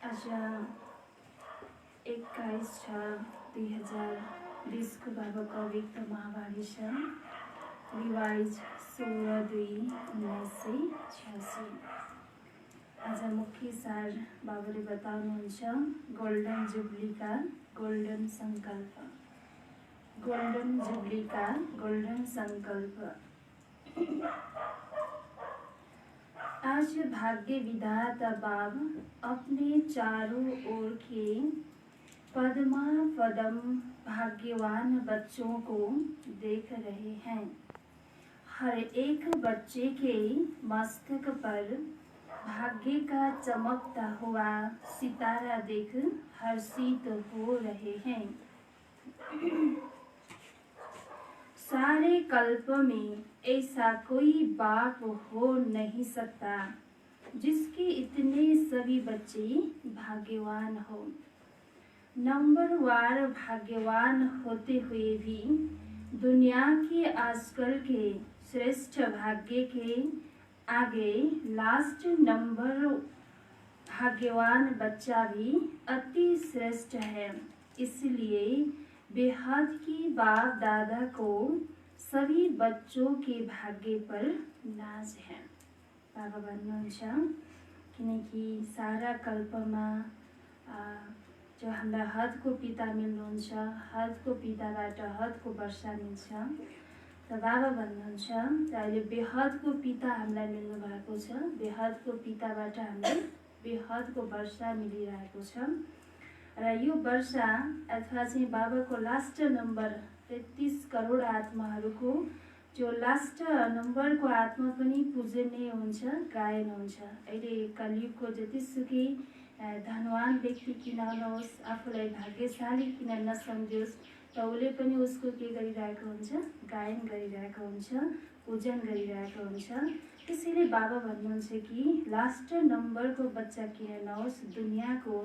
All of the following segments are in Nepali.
आज 21/6/2020 को बाबाको अव्यक्त महावाणी छ। रिवाइज 16/2/1986। आज मुख्य सार बाबाले बताउनुहुन्छ गोल्डन जुबलीका गोल्डन संकल्प। गोल्डन जुबलीका गोल्डन संकल्प। आज भाग्य विधाता बाब अपने चारों ओर के पद्मा पदम भाग्यवान बच्चों को देख रहे हैं। हर एक बच्चे के मस्तक पर भाग्य का चमकता हुआ सितारा देख हर्षित हो रहे हैं। सारे कल्प में ऐसा कोई बाप हो नहीं सकता जिसके इतने सभी बच्चे भाग्यवान हो। नंबरवार भाग्यवान होते हुए भी दुनिया के आजकल के श्रेष्ठ भाग्य के आगे लास्ट नंबर भाग्यवान बच्चा भी अति श्रेष्ठ है। इसलिए बेहद की बाप दादा को सभी बच्चों के भाग्य पर नाज है। बाबा भन्नुहुन्छ किनकि सारा कल्पमा जो हाम्रा हदको पिता मिल्नुहुन्छ, हदको पिताबाट हदको वर्षा मिल्छ। त बाबा भन्नुहुन्छ अहिले बेहदको पिता हामीलाई मिल्नु भएको छ। बेहदको पिताबाट हामीलाई बेहदको वर्षा मिलिरहेको छ। र यो वर्षा अथवा चाहिँ बाबाको लास्ट नम्बर 33 करोड आत्माहरूको जो लास्ट नम्बरको आत्मा पनि पूजनीय हुन्छ, गायन हुन्छ। अहिले कलियुगको जतिसुकै धनवान व्यक्ति किन नहोस्, आफूलाई भाग्यशाली किन नसम्झोस्, त उसले पनि उसको के गरिरहेको हुन्छ, गायन गरिरहेको हुन्छ, पूजन गरिरहेको हुन्छ। त्यसैले बाबा भन्नुहुन्छ कि लास्ट नम्बरको बच्चा किन नहोस्, दुनियाँको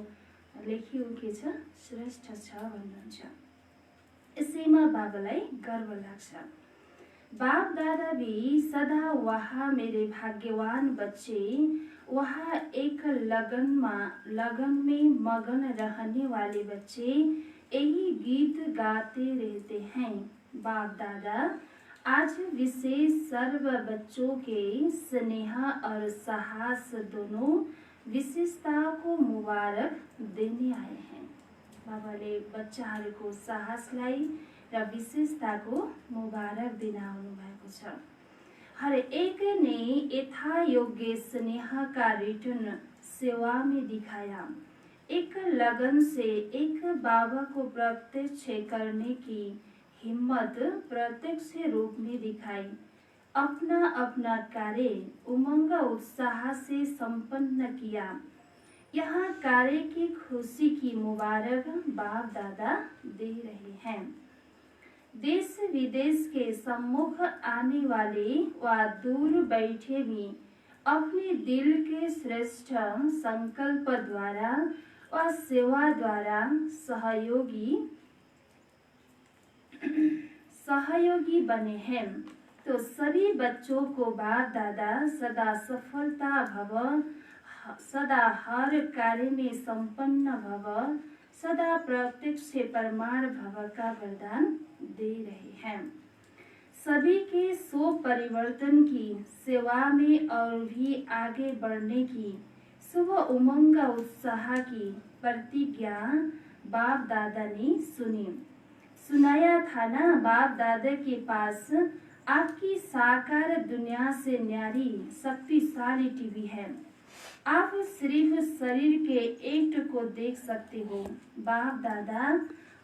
लेखी ऊ के छ, श्रेष्ठ छ भन्नुहुन्छ। यसैमा बाबालाई गर्व लाग्छ। बाप दादा भी सदा वहाँ मेरे भाग्यवान बच्चे, वहाँ एक लगन में मगन रहने वाले बच्चे यही गीत गाते रहते हैं। बाप दादा आज विशेष सर्व बच्चों के स्नेह और साहस दोनों विशेषता को मुबारक देने आए हैं। बाबाले बच्चाहरूको साहसलाई र विशेषताको मुबारक दिन आउनु भएको छ। हर एक ने यथा योग्य स्नेह का रिटर्न सेवा में दिखाया। एक लगन से एक बाबा को प्रत्यक्ष करने की हिम्मत प्रत्यक्ष रूप में दिखाई। अपना अपना कार्य उमंग उत्साह से संपन्न किया। यहाँ कार्य की खुशी की मुबारक बाप दादा दे रहे हैं। देश विदेश के सम्मुख आने वाले व दूर बैठे भी अपने दिल के श्रेष्ठ संकल्प द्वारा व सेवा द्वारा सहयोगी बने हैं। तो सभी बच्चों को बाप दादा सदा सफलता भव, सदा हर कार्य में संपन्न भव, सदा प्रत्यक्ष परमार भव का वरदान दे रहे हैं। सभी के सो परिवर्तन की सेवा में और भी आगे बढ़ने की शुभ उमंग उत्साह की प्रतिज्ञा बाप दादा ने सुनाया था ना। बाप दादा के पास आपकी साकार दुनिया से न्यारी शक्तिशाली टीवी है। आप सिर्फ शरीर के एक्ट को देख सकते हो, बाप दादा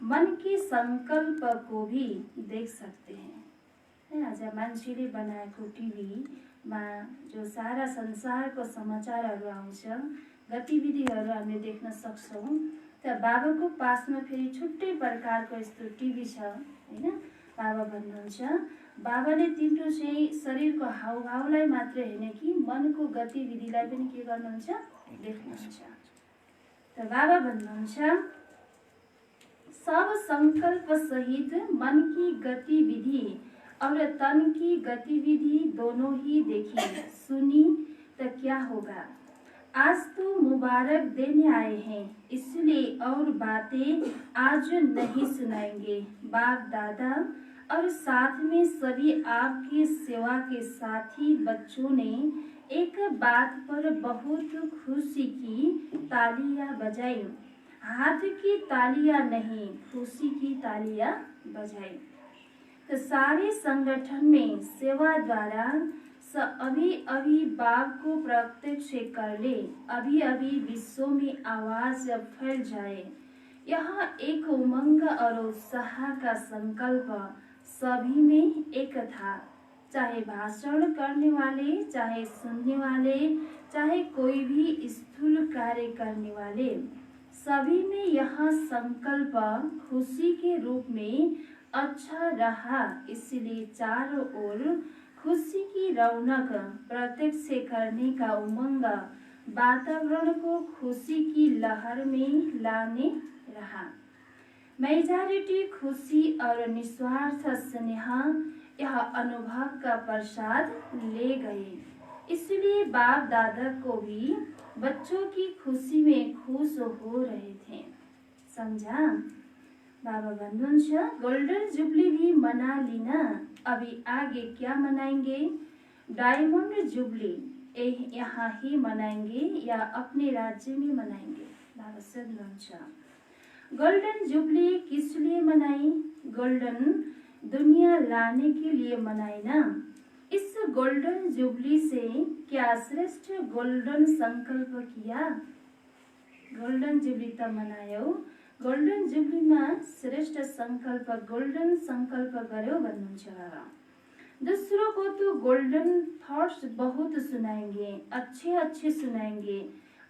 मन के संकल्प को भी देख सकते हैं। आज मान्छेले बनाएको टिभीमा जो सारा संसारको समाचारहरू आउँछ, गतिविधिहरू हामीले देख्न सक्छौँ। त बाबाको पासमा फेरि छुट्टै प्रकारको यस्तो टिभी छ हैन। बाबा भन्नुहुन्छ बाबाले तिम्रो चाहिँ शरीरको हावभावलाई मात्र हेर्ने कि मनको गतिविधिलाई पनि के गर्नुहुन्छ, देख्नुहुन्छ। त बाबा भन्नुहुन्छ सब संकल्प सहित मन की गतिविधि और तन की गतिविधि दोनों ही देखी सुनी तो क्या होगा। आज तो मुबारक देने आए हैं, इसलिए और बातें आज नहीं सुनाएंगे। बाप दादा और साथ में सभी आपकी सेवा के साथी बच्चों ने एक बात पर बहुत खुशी की तालियां बजाई। हाथ की तालियां नहीं, खुशी की तालियां बजाई। तो सारे संगठन में सेवा द्वारा अभी अभी बाप को प्रत्यक्ष कर ले, अभी अभी विश्व में आवाज फैल जाए। यहाँ एक उमंग और उत्साह का संकल्प सभी में एक था। चाहे भाषण करने वाले, चाहे सुनने वाले, चाहे कोई भी स्थूल कार्य करने वाले, सभी में यह संकल्प खुशी के रूप में अच्छा रहा। इसलिए चारों ओर खुशी की रौनक प्रत्यक्ष करने का उमंग वातावरण को खुशी की लहर में लाने रहा। मेजॉरिटी खुशी और निस्वार्थ स्नेह यह अनुभव का प्रसाद ले गए। इसलिए बाप दादा को भी बच्चों की खुशी में खुश हो रहे थे। समझा? बाबा भन्नुहुन्छ गोल्डन जुबली भी मना ली ना, अभी आगे क्या मनाएंगे? डायमंड जुबली यहाँ ही मनाएंगे या अपने राज्य में मनाएंगे? बाबा से भन्नुहुन्छ गोल्डन जुबली किस लिए मनाई? गोल्डन दुनिया लाने के लिए मनाई ना। इस गोल्डन जुबली से क्या श्रेष्ठ गोल्डन संकल्प किया? गोल्डन जुबली तो मनायो, गोल्डन जुबली में श्रेष्ठ संकल्प गोल्डन संकल्प गर्यो भन्नुहुन्छ बाबा। दूसरों को तो गोल्डन थॉट्स बहुत सुनाएंगे, अच्छे अच्छे सुनाएंगे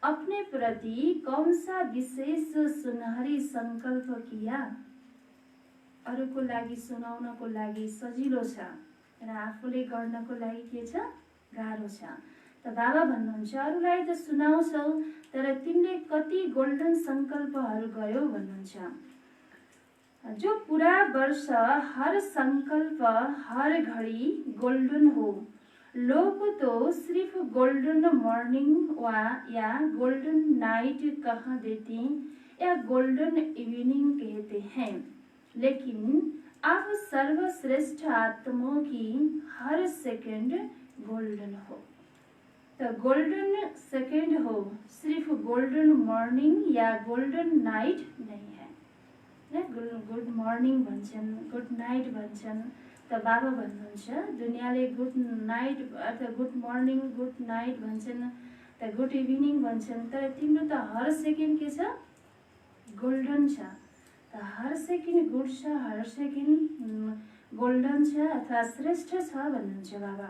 अपने प्रति कौन सा विशेष सुनहरी संकल्प किया? अरूको लागि सुनाउनको लागि सजिलो छ र आफूले गर्नको लागि के छ? गाह्रो छ। त बाबा भन्नुहुन्छ अरूलाई त सुनाउँछौ तर तिमीले कति गोल्डन संकल्पहरू गर्यो भन्नुहुन्छ। जो पूरा वर्ष हर संकल्प हर घड़ी गोल्डन हो। लोग तो सिर्फ गोल्डन मॉर्निंग या गोल्डन नाइट कह देते या गोल्डन इवनिंग कहते हैं, लेकिन आप सर्वश्रेष्ठ आत्माओं की हर सेकंड गोल्डन हो। तो गोल्डन सेकंड हो, सिर्फ गोल्डन मॉर्निंग या गोल्डन नाइट नहीं है। गुड मॉर्निंग भन्छन्, गुड नाइट भन्छन्। त बाबा भन्नुहुन्छ दुनियाँले गुड नाइट अथवा गुड मॉर्निंग गुड नाइट भन्छन्, त गुड इभिनिङ भन्छन्, तर तिम्रो त हर सेकेन्ड के छ? गोल्डन छ। त हर सेकेन्ड गुड छ, हर सेकेन्ड गोल्डन छ अथवा श्रेष्ठ छ भन्नुहुन्छ बाबा।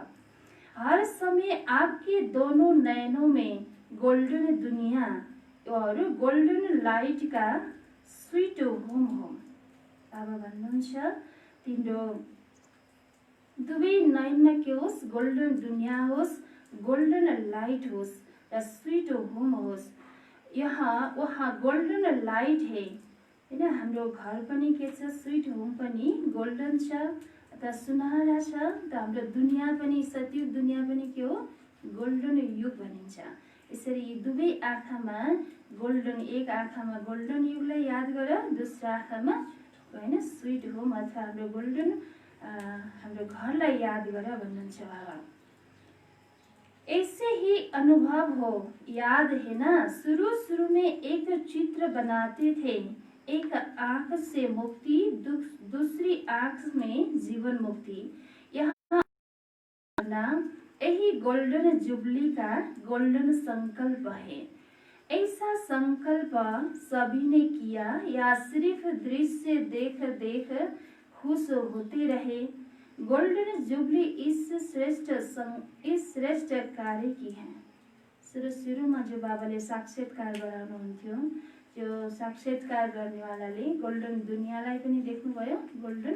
हर समय आपके दोनों नयनों में गोल्डन दुनिया और गोल्डन लाइट का स्वीट होम हो। बाबा भन्नुहुन्छ तिम्रो दुवै नयनमा के होस्? गोल्डन दुनिया होस्, गोल्डन लाइट होस् र स्वीट होम होस्। यहाँ वहाँ गोल्डन लाइट है हैन। हाम्रो घर पनि के छ? स्वीट होम पनि गोल्डन छ अथवा सुनहरा छ। त हाम्रो दुनिया पनि सतयुग दुनिया पनि के हो? गोल्डन युग भनिन्छ। यसरी यी दुवै आँखामा गोल्डन, एक आँखामा गोल्डन युगलाई याद गर, दोस्रो आँखामा हैन स्वीट होम अथवा हाम्रो गोल्डन हाम्रो घरलाई याद गर भन्नुहुन्छ बाबा। ऐसे ही अनुभव हो, याद है ना? शुरू में एक चित्र बनाते थे, एक आंख से मुक्ति, दूसरी आंख में जीवन मुक्ति। यहाँ यही गोल्डन जुबली का गोल्डन संकल्प है। ऐसा संकल्प सभी ने किया या सिर्फ दृश्य देख देख खुश होते रहे? गोल्डन जुबली इस श्रेष्ठ कार्य की है। सुरुमा जो बाबाले साक्षात्कार गराउनुहुन्थ्यो, जो साक्षात्कार गर्नेवालाले गोल्डन दुनियाँलाई पनि देख्नुभयो, गोल्डन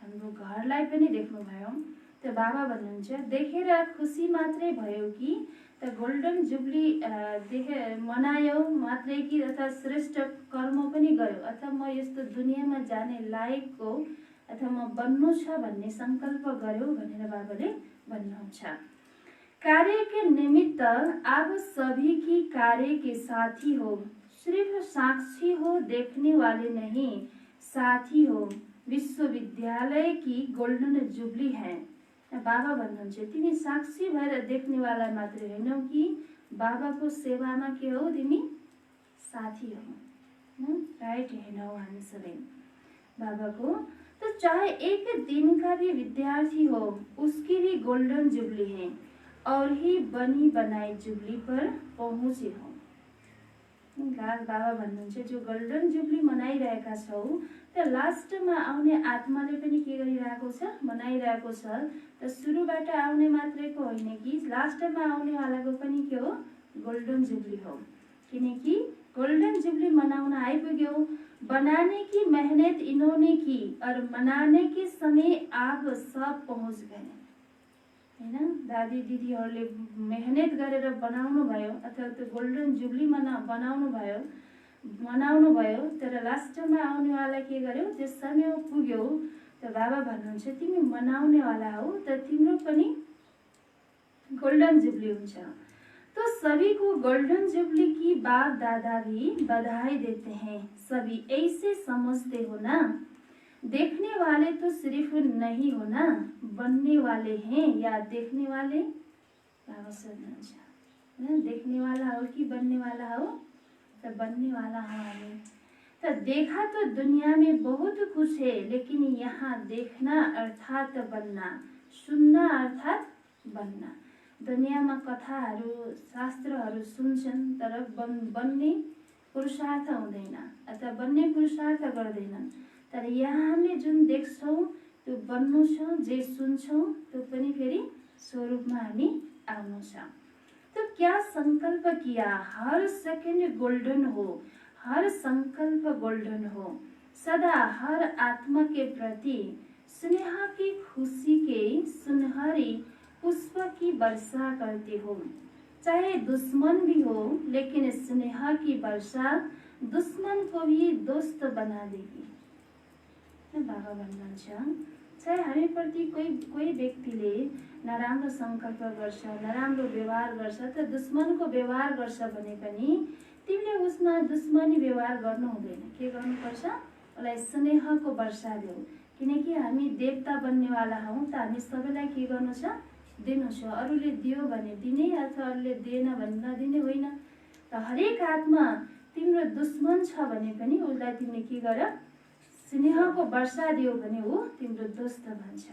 हाम्रो घरलाई पनि देख्नुभयो। त बाबा भन्नुहुन्छ देखेर खुसी मात्रै भयो कि त गोल्डन जुबली मनायो मात्रै कि अथवा श्रेष्ठ कर्म पनि गर्यो अथवा म यस्तो दुनियाँमा जाने लायकको अथवा म बन्नु छ भन्ने संकल्प गर्यो भनेर बाबाले भन्नुहुन्छ। कार्य के निमित्त आप सभी की कार्य के साथी हो, सिर्फ साक्षी हो, देखने वाले नहीं, साथी हो। विश्वविद्यालय की गोल्डन जुबली है। बाबा भन्नुहुन्छ तिमी साक्षी भएर देख्नेवाला मात्रै होइनौ कि बाबाको सेवामा के हो? तिमी साथी हो। राइट हेर्नौ हामी सबै बाबाको। तो चाहे एक दिन का भी विद्यार्थी हो, उसकी भी गोल्डन जुबली है और ही बनी बनाई जुबली पर पहुँचे हो। बाबा भन्नुहुन्छ जो गोल्डन जुबली मनाइरहेका छौ त लास्टमा आउने आत्माले पनि के गरिरहेको छ? मनाइरहेको छ। त सुरुबाट आउने मात्रैको होइन कि लास्टमा आउनेवालाको पनि के हो? गोल्डन जुबली हो। किनकि गोल्डन जुबली मनाउन आइपुग्यो। बनाने की मेहनत इन्होंने की और मनाने के समय आप सब पहुँच गए हैन। दादी दिदीहरूले मेहनत गरेर बनाउनु भयो अथवा त्यो गोल्डन जुबली बनाउनु भयो, तर लास्टमा आउनेवाला के गर्यो? त्यो समय पुग्यो। त बाबा भन्नुहुन्छ तिमी मनाउनेवाला हो, त तिम्रो पनि गोल्डन जुबली हुन्छ। तो सभी को गोल्डन जुबली की बाप दादा भी बधाई देते हैं। सभी ऐसे समझते हो ना? देखने वाले तो सिर्फ नहीं हो ना, बनने वाले हैं या देखने वाले? बाबा सोध्नुहुन्छ देखने वाला हो कि बनने वाला हो? तो बनने वाला हो हामी। तो देखा तो दुनिया में बहुत कुछ है, लेकिन यहाँ देखना अर्थात बनना, सुनना अर्थात बनना। दुनियाँमा कथाहरू शास्त्रहरू सुन्छन् तर बन्ने पुरुषार्थ हुँदैन अथवा बन्ने पुरुषार्थ गर्दैनन्। तर यहाँ हामीले जुन देख्छौँ त्यो बन्नु छ, जे सुन्छौँ त्यो पनि फेरि स्वरूपमा हामी आउनु छ। तो क्या संकल्प किया, हर सेकंड गोल्डन हो, हर संकल्प गोल्डन हो। सदा हर आत्मा के प्रति स्नेह की खुशी के सुनहरी पुष्प की वर्षा करते हो। चाहे दुश्मन भी हो, लेकिन स्नेह की वर्षा दुश्मन को भी दोस्त बना देगी। बाबा भन्नुहुन्छ, चाहे हामी प्रति कोही व्यक्तिले नराम्रो संकल्प गर्छ, नराम्रो व्यवहार गर्छ, त दुश्मनको व्यवहार गर्छ भने पनि तिमीले उसमा दुश्मनी व्यवहार गर्नु हुँदैन। के गर्नुपर्छ, उसलाई स्नेहको वर्षा देऊ। किनकि हामी देवता बन्नेवाला हौँ, त हामी सबैलाई के गर्नु छ, दिनु छ। अरूले दियो भने दिने, अथवा अरूले दिएन भने नदिने होइन। त हरेक आत्मा तिम्रो दुश्मन छ भने पनि उसलाई तिमीले के गर, स्नेहको वर्षा दियो भने वो तिम्रो दोस्त बन्छ।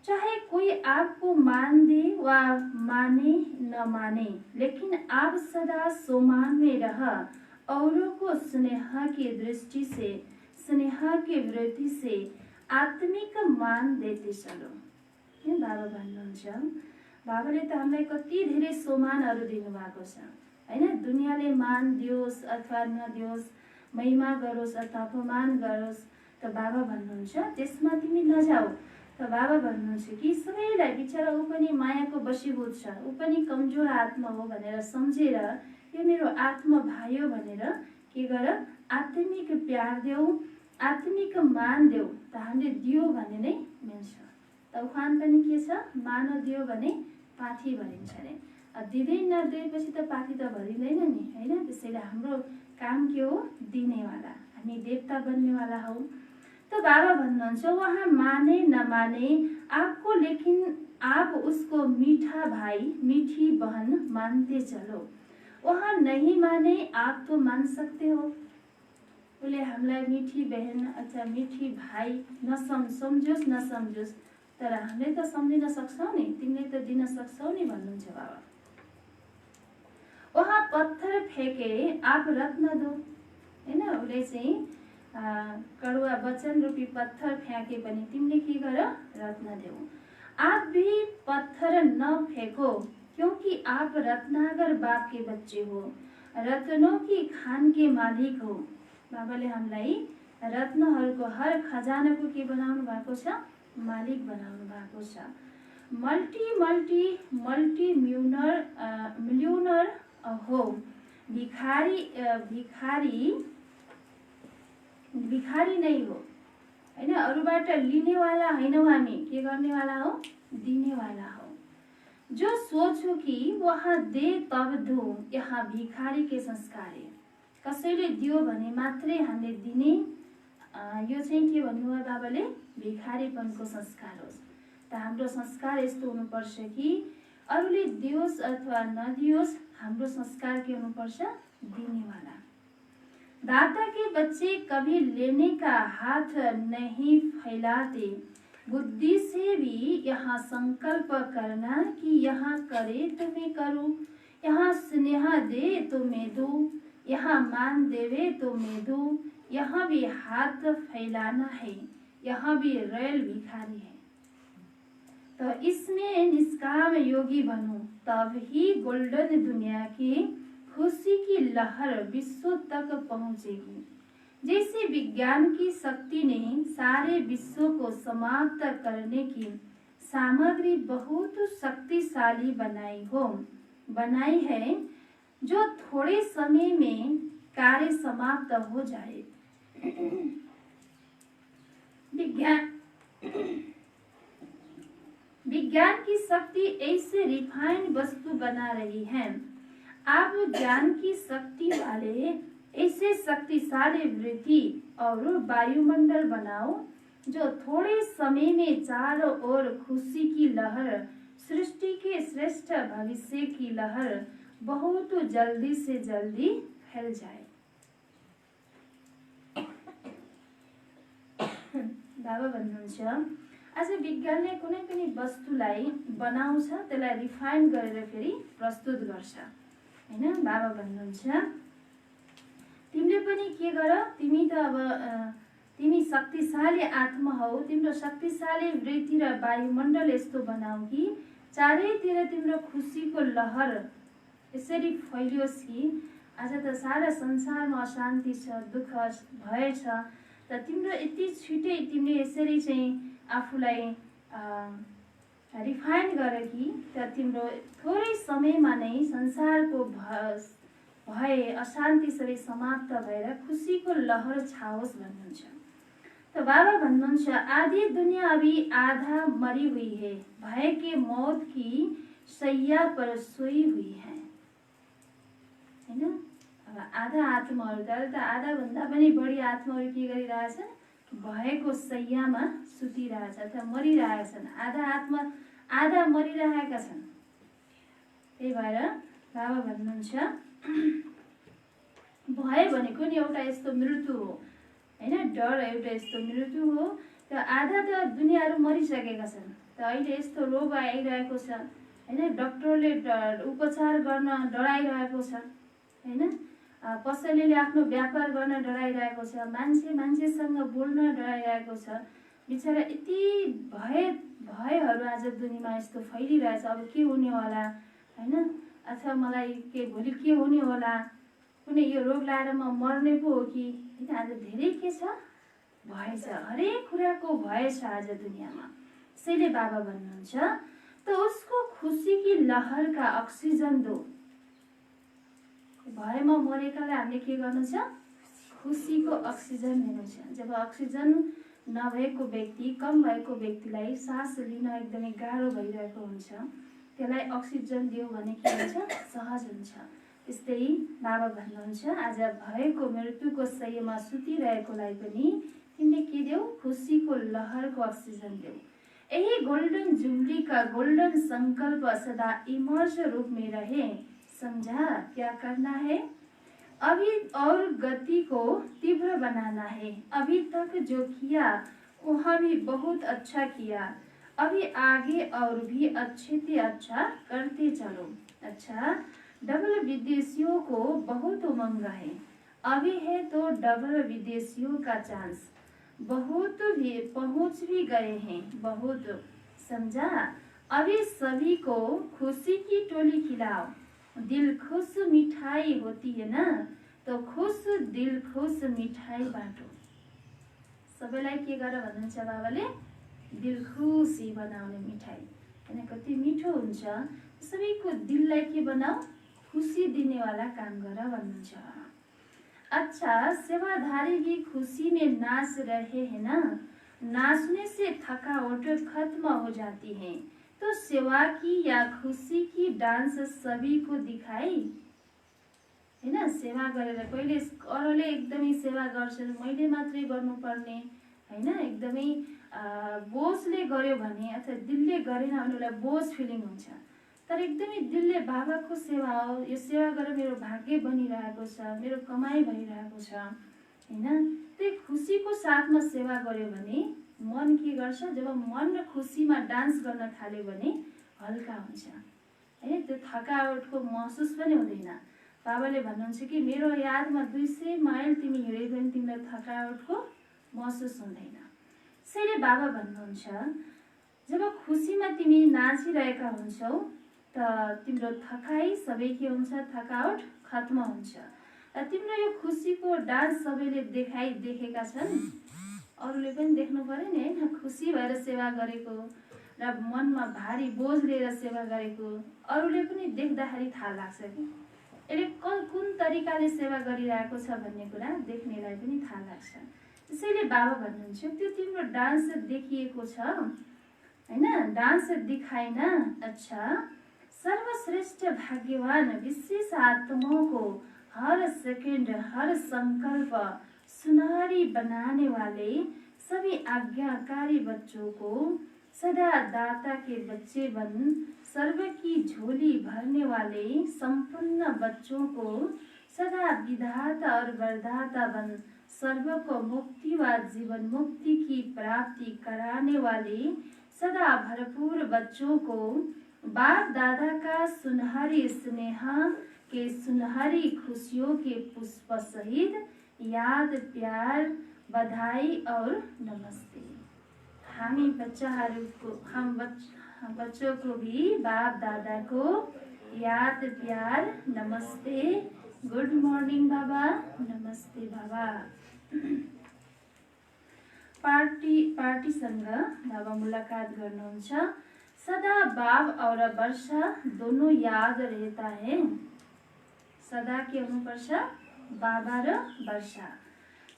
चाहे कोई आपको मान दे वा माने न माने, लेकिन आप सदा सोमान में रह औरों को स्नेह की दृष्टि से, स्नेह की वृत्ति से आत्मिक मान देते चलो। बाबा भन्नुहुन्छ, बाबाले त हामीलाई कति धेरै सम्मानहरू दिनुभएको छ हैन। दुनियाँले मान दियोस् अथवा नदियोस्, महिमा गरोस् अथवा अपमान गरोस्, त बाबा भन्नुहुन्छ त्यसमा तिमी नजाऊ। त बाबा भन्नुहुन्छ कि सबैलाई, बिचरा ऊ पनि मायाको वशीभूत छ, ऊ पनि कमजोर आत्मा हो भनेर सम्झेर यो मेरो आत्मा भाइ हो भनेर के गर, आत्मिक प्यार देऊ, आत्मिक मान देऊ। त हामीले दियो भने नै मिल्छ। त उखान पनि के छ, मानो दियो भने पाथी भरिन्छ अरे। दिँदै नदिएपछि त पाथी त भरिँदैन नि हैन। त्यसैले हाम्रो काम के हो, दिनेवाला, हामी देवता बन्नेवाला हौ। तो बाबा भन्नुहुन्छ, वहाँ माने न माने आपको, लेकिन आप उसको मीठा भाई मीठी बहन मानते चलो। वहाँ नहीं माने आप तो मान सकते हो। उसले हामीलाई मीठी बहन अथवा मीठी भाइ सम्झोस् नसम्झोस्, तर हामीले त सम्झिन सक्छौ नि, तिमीले त दिन सक्छौ नि भन्नुहुन्छ बाबा। वहाँ पत्थर फेंके आप रत्न दो हैन। उसले चाहिँ कड़ुआ वचन रूपी पत्थर फ्याँके पनि तिमीले के गर, रत्न देऊ। आप भी पत्थर न फेंको, क्योंकि आप रत्नागर बाप के बच्चे हो, रत्नों की खान के मालिक हो। बाबाले हामीलाई रत्नहरूको, हर खजानाको के बनाउनु भएको छ, मालिक बनाउनु भएको छ। मल्टी मिलियनर हो, भिखारी नहीं हो हैन। अरूबाट लिनेवाला हैनौ हामी, के गर्नेवाला हो, दिनेवाला हो। जो सोचो कि वहाँ दे तब दो, यहाँ भिखारी के संस्कार है। कसैले दियो भने मात्रै हामीले दिने, यो चाहिँ के भन्नुभयो बाबाले, भिखारीपनको संस्कार होस्। त हाम्रो संस्कार यस्तो हुनुपर्छ कि अरूले दियोस् अथवा नदियोस्, हाम्रो संस्कार के हुनुपर्छ, दिनेवाला। दाता के बच्चे कभी लेने का हाथ नहीं फैलाते, बुद्धि से भी यहाँ संकल्प करना कि यहाँ करे तो मैं करूं, यहाँ स्नेह दे तो मैं दूं, यहाँ मान देवे तो मैं दूं, यहाँ भी हाथ फैलाना है, यहाँ भी रैल भिखारी है। तो इसमें निष्काम योगी बनो, तब ही गोल्डन दुनिया की खुशी की लहर विश्व तक पहुंचेगी। जैसे विज्ञान की शक्ति ने सारे विश्व को समाप्त करने की सामग्री बहुत शक्तिशाली बनाई है, जो थोड़े समय में कार्य समाप्त हो जाए। विज्ञान की शक्ति ऐसे रिफाइंड वस्तु बना रही है। आप ज्ञान की शक्ति वाले ऐसे शक्तिशाली वृत्ति और वायुमंडल बनाओ, जो थोड़े समय में चारों ओर खुशी की लहर, सृष्टि के श्रेष्ठ भविष्य की लहर बहुत जल्दी से जल्दी फैल जाए। बाबा भन्नुहुन्छ, आज विज्ञानले कुनै पनि वस्तुलाई बनाउँछ, त्यसलाई रिफाइन गरेर फेरि प्रस्तुत गर्छ हैन। बाबा भन्नुहुन्छ, तिमीले पनि के गर, तिमी त अब तिमी शक्तिशाली आत्मा हौ, तिम्रो शक्तिशाली वृत्ति र वायुमण्डल यस्तो बनाऊ कि चारैतिर तिम्रो खुसीको लहर यसरी फैलियोस् कि आज त सारा संसारमा अशान्ति छ, दुःख भएछ, त तिम्रो यति छिटै तिमीले यसरी चाहिँ आफूलाई रिफाइन गर कि त तिम्रो थोरै समयमा नै संसारको भय अशान्ति सबै समाप्त भएर खुसीको लहर छाओस् भन्नुहुन्छ। तो बाबा भन्नुहुन्छ आधी दुनिया अभी आधा मरी हुई है, भय के मौत की सैया पर सोई हुई है, हैन? अब आधा आत्माहरू त आधा भन्दा पनि बढी आत्माहरू के गरिरहेछन्? भयको सैयामा सुतिरहेछ अथवा मरिरहेछन्। आधा मरिरहेका छन्। त्यही भएर बाबा भन्नुहुन्छ भय भनेको नि एउटा यस्तो मृत्यु हो, हैन? डर एउटा यस्तो मृत्यु हो। त्यो आधा त दुनियाहरू मरिसकेका छन्। त अहिले यस्तो रोग आइरहेको छ, हैन? डाक्टरले उपचार गर्न डराइरहेको छ, हैन? कसैले आफ्नो व्यापार गर्न डराइरहेको छ, मान्छेसँग बोल्न डराइरहेको छ। बिचरा यति भयहरू आज दुनियाँमा यस्तो फैलिरहेछ। अब के हुने होला, हैन? अथवा मलाई भोलि के हुने होला, कुनै यो रोग लाएर म मर्ने पो हो कि, हैन? आज धेरै के छ? भय छ, हरेक कुराको भय छ आज दुनियाँमा। त्यसैले बाबा भन्नुहुन्छ त उसको खुसी की लहर का अक्सिजन दो। भयमा मरेकालाई हामीले के गर्नु छ? खुसीको अक्सिजन दिनु छ। जब अक्सिजन नभएको व्यक्ति, कम भएको व्यक्तिलाई सास लिन एकदमै गाह्रो भइरहेको हुन्छ, त्यसलाई अक्सिजन दियो भने के हुन्छ? सहज हुन्छ। त्यस्तै बाबा भन्नुहुन्छ आज भएको मृत्युको शय्यामा सुतिरहेकोलाई पनि तिमीले के देऊ? खुसीको लहरको अक्सिजन देऊ। यही गोल्डन जुबली का गोल्डन संकल्प सदा इमर्ज रूप में रहे, समझा क्या करना है? अभी और गति को तीव्र बनाना है। अभी तक जो किया वहाँ भी बहुत अच्छा किया, अभी आगे और भी अच्छे से अच्छा करते चलो। अच्छा, डबल विदेशियों को बहुत उमंग है, अभी है तो डबल विदेशियों का चांस, बहुत भी पहुंच भी गए हैं बहुत, समझा? अभी सभी को खुशी की टोली खिलाओ, दिल खुश मिठाई होती है ना, तो खुश दिल खुश मिठाई बाटो। सबैलाई के गर भन्नुहुन्छ बाबाले? दिल खुसी बनाउने मिठाई, हैन? कति मिठो हुन्छ। सबैको दिललाई के बनाऊ? खुसी दिनेवाला काम गर भन्नुहुन्छ। अच्छा, सेवाधारी भी खुशी में नाच रहे हैं ना, नाचने से थकावट खत्म हो जाती है, तो सेवा की या खुशी की डांस सभी को दिखाई, हैन? सेवा गरेर कहिले अरूले एकदमै सेवा गर्छन्, मैले मात्रै गर्नुपर्ने, हैन? एकदमै बोझले गर्यो भने अथवा दिलले गरेन भने उसलाई बोझ फिलिङ हुन्छ। तर एकदमै दिलले बाबाको सेवा हो, यो सेवा गरेर मेरो भाग्य बनिरहेको छ, मेरो कमाई भइरहेको छ, हैन? त्यही खुसीको साथमा सेवा गर्यो भने मन के गर्छ? जब मन खुसीमा डान्स गर्न थाल्यो भने हल्का हुन्छ, है? त्यो थकावटको महसुस पनि हुँदैन। बाबाले भन्नुहुन्छ कि मेरो यादमा 200 माइल तिमी हिँड्यो भने तिमीलाई थकावटको महसुस हुँदैन। त्यसैले बाबा भन्नुहुन्छ जब खुसीमा तिमी नाचिरहेका हुन्छौ त तिम्रो थकाइ सबै के हुन्छ? थकावट खत्म हुन्छ। र तिम्रो यो खुसीको डान्स सबैले देखेका छन्, अरूले पनि देख्नु पर्यो नि, हैन? खुसी भएर सेवा गरेको र मनमा भारी बोझ लिएर सेवा गरेको अरूले पनि देख्दाखेरि थाहा लाग्छ कि यसले कुन तरिकाले सेवा गरिरहेको छ भन्ने कुरा देख्नेलाई पनि थाहा लाग्छ। त्यसैले बाबा भन्नुहुन्छ त्यो तिम्रो डान्स देखिएको छ, हैन? डान्स दिखाएन। अच्छा, सर्वश्रेष्ठ भाग्यवान विशेष आत्माओं को हर सेकंड हर संकल्प सुनहरी बनाने वाले सभी आज्ञाकारी बच्चों को सदा दाता के बच्चे बन, सर्व की झोली भरने वाले संपूर्ण बच्चों को सदा विधाता और वरदाता बन, सर्व को मुक्ति व जीवन मुक्ति की प्राप्ति कराने वाले सदा भरपूर बच्चों को बाप दादा का सुनहरी स्नेहा के सुनहरी खुशियों के पुष्प सहित याद, प्यार, बधाई और नमस्ते। बच्चों को भी बाप दादा को याद प्यार नमस्ते, गुड मॉर्निंग बाबा, नमस्ते बाबा। पार्टीसँग बाबा मुलाकात गर्नुहुन्छ। सदा बाब और वर्षा दोनों याद रहता है। सदा के हुनुपर्छ बाबा र वर्षा।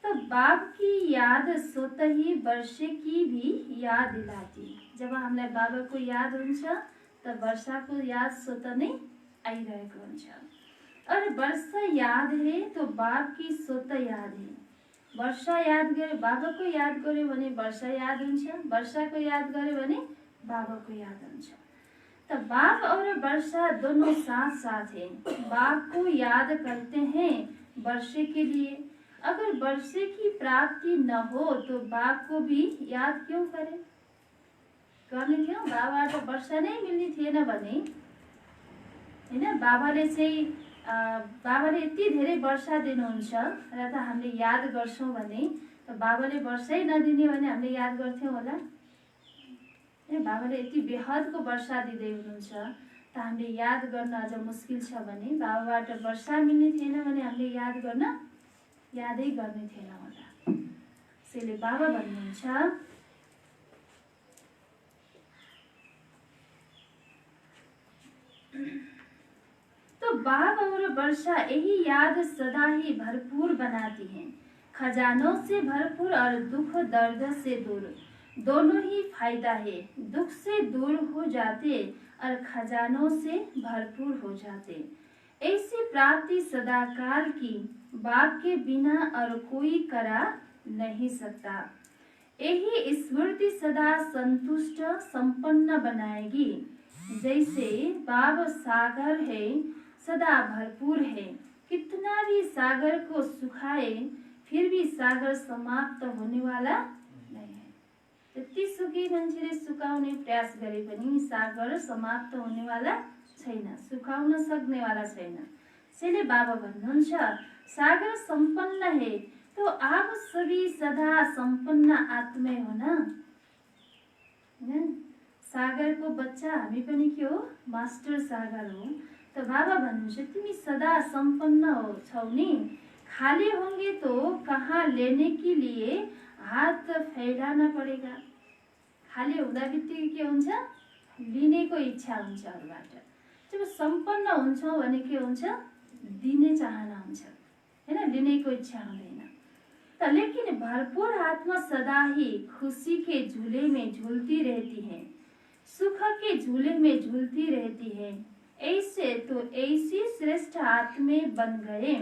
तो बाप की याद स्वतः ही वर्षे की भी याद दिलाती। जब हामीलाई बाबा को याद हुन्छ त वर्षा को याद स्वतः नै आइरहेको हुन्छ। और वर्षा याद है तो बाप की स्वतः याद है। वर्षा याद गर्यो बाबा को याद गर्यो भने वर्षा याद हुन्छ, वर्षा को याद गर्यो भने बाबा को याद हुन्छ। तो बाप और वर्षा दोनों साथ साथ हैं। बाप को याद करते हैं वर्षे के लिए। अगर वर्षे की प्राप्ति न हो तो बाप को भी याद क्यों करें? गर्ने थियो बाबाबाट वर्षा नै मिल्ने थिएन भने हैन, बाबाले यति धेरै वर्षा दिनुहुन्छ र त हामीले याद गर्छौं भने त बाबाले वर्षै नदिने भने हामीले याद गर्थ्यौं होला? बाबाले यति बेहदको वर्षा दिँदै हुनुहुन्छ त हामीले याद गर्न अझ मुस्किल छ भने बाबाबाट वर्षा मिल्ने थिएन भने हामीले यादै गर्ने थिएन होला। त्यसैले बाबा भन्नुहुन्छ तो बाप और वर्षा यही याद सदा ही भरपूर बनाती हैं। खजानों से भरपूर और दुख दर्द से दूर, दोनों ही फायदा है। दुख से दूर हो जाते और खजानों से भरपूर हो जाते। ऐसी प्राप्ति सदाकाल की बाप के बिना और कोई करा नहीं सकता। यही स्मृति सदा संतुष्ट संपन्न बनाएगी। जैसे बाप सागर है, सदा भरपूर है। कितना भी सागर को सुखाए फिर भी सागर समाप्त होने वाला नहीं है। जतिसुकै मान्छेले सुकाउने प्रयास गरे पनि सागर समाप्त होने वाला छैन, सुकाउन सक्ने वाला छैन। त्यसैले बाबा भन्नुहुन्छ सागर संपन्न है तो आप सभी सदा संपन्न आत्मै हो न। सागर को बच्चा हामी पनि के हो? मास्टर सागर हो। तो बाबा भन्नुहुन्छ तिमी सदा संपन्न छौ नि। खाली होंगे तो कहाँ लेने के लिए हात फैलाना पड़ेगा। खाली हुँदा बित्तिकै के हुन्छ? लिनेको इच्छा हुन्छ अरूबाट। जब संपन्न हुन्छौ भने के हुन्छ? दिने चाहना हुन्छ हैन, लिनेको इच्छा हुँदैन। तो लेकिन भरपूर आत्मा सदा ही खुशी के झूले में झूलती रहती है, सुख के झूले में झूलती रहती है। ऐसे तो ऐसी श्रेष्ठ आत्मे बन गए,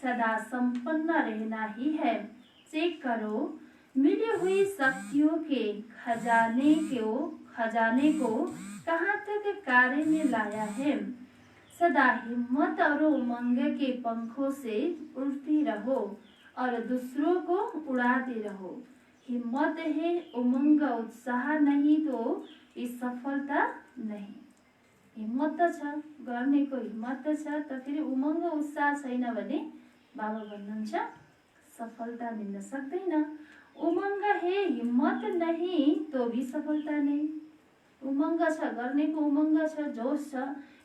सदा संपन्न रहना ही है। चेक करो मिली हुई शक्तियों के खजाने को कहाँ तक कार्य में लाया है। सदा हिम्मत और उमंग के पंखों से उड़ती रहो और दूसरों को उड़ाते रहो। हिम्मत है, उमंग उत्साह नहीं तो इस सफलता नहीं। हिम्मत त छ, गर्नेको हिम्मत त छ, त फेरि उमंग उत्साह छैन भने बाबा भन्नुहुन्छ सफलता मिल्न सक्दैन। उमंग है, हिम्मत नहीं तो भी सफलता नहीं। उमंग छ, गर्नेको उमंग छ, जोश छ,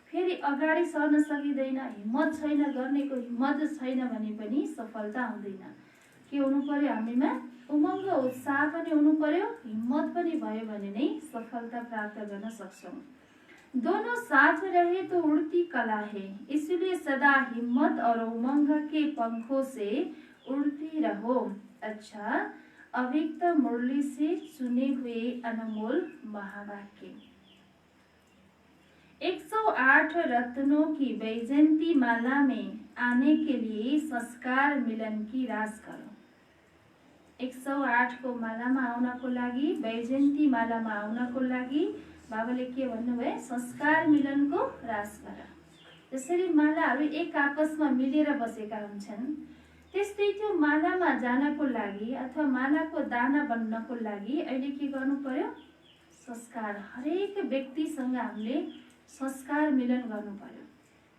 फेरि अगाडि सर्न सकिँदैन। हिम्मत छैन, गर्नेको हिम्मत छैन भने पनि सफलता हुँदैन। के हुनु पर्यो? हामीमा उमंग उत्साह पनि हुनु पर्यो, हिम्मत पनि भयो भने नै सफलता प्राप्त गर्न सक्छौं। दोनों साथ रहे तो उड़ती कला है, इसलिए सदा हिम्मत और उमंग के पंखों से उड़ती रहो। अच्छा, अव्यक्त मुरली से चुने हुए अनमोल महावाक्य। 108 रत्नों की वैजयंती माला में आने के लिए संस्कार मिलन की रास करो। 108 को मालामा आउनको लागि, वैजयन्ती मालामा आउनको लागि बाबाले के भन्नुभयो? संस्कार मिलनको रास गर। जसरी मालाहरू एक आपसमा मिलेर बसेका हुन्छन् त्यस्तै त्यो मालामा जानको लागि अथवा मालाको दाना बन्नको लागि अहिले के गर्नु पर्यो? संस्कार। हरेक व्यक्तिसँग हामीले संस्कार मिलन गर्नु पर्यो